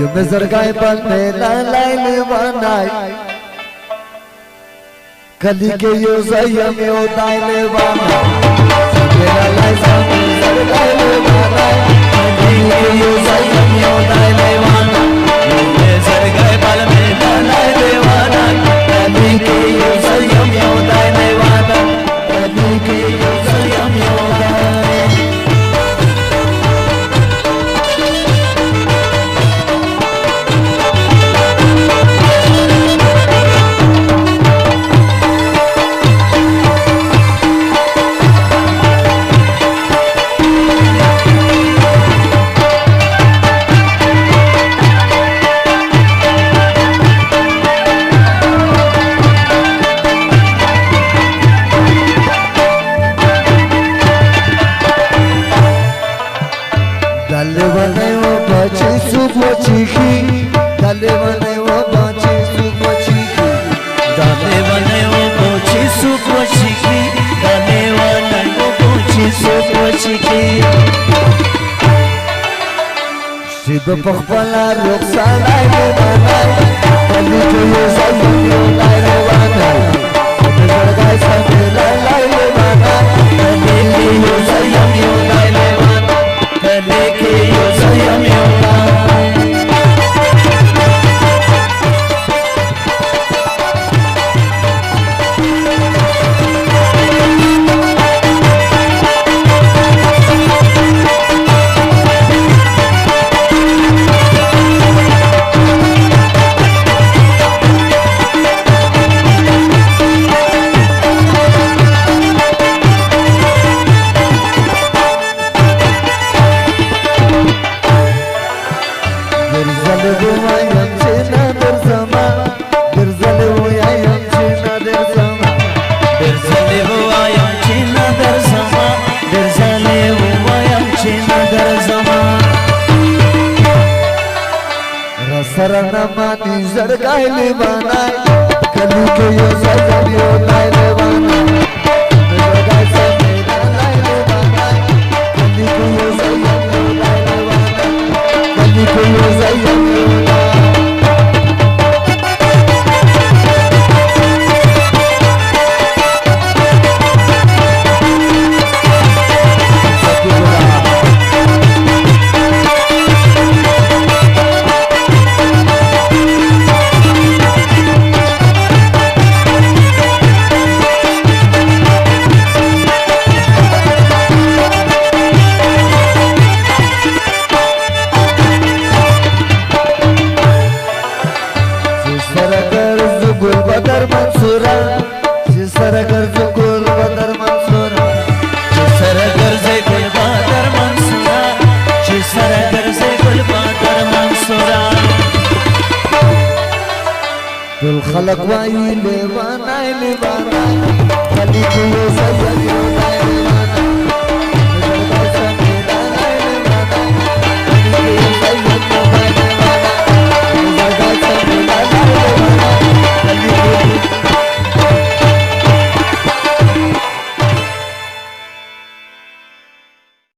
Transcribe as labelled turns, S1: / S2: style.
S1: यो में जरगाए बंदे लाई लेवानाय कली के यो जया में उदाय लेवाना मेरा लाई जरगाए लेवानाय कली के यो जया में उदाय लेवाना मैं जरगाए बल में लाई लेवाना कली के यो जया में उदाय लेवाना कली के यो जया में उदाय Dale vane wo bachi subo chiki Dale vane wo bachi subo chiki Dale vane wo bachi subo chiki Dale vane wo bachi subo chiki Shib pakhpala ruksalai levanai Kali joyo sayo lai levanai Zargai sabi lai levanai Kali joyo sayo lai levanai लेके यो सया में सरना मानी जरगाए लेवानाय कली के यो सजबियो लाई लेवानाय जरगाए समेरा लाई लेवानाय कली के यो सजबियो लाई लेवानाय कली के यो सजबियो बदर मंसूरा सरगर गुल बदर मंसूरा सरगर से गुल बदर मंसूरा सरगर से गुल बदर मंसूरा दिल खलक वाई लेवानाय लेवानाय कली को सजन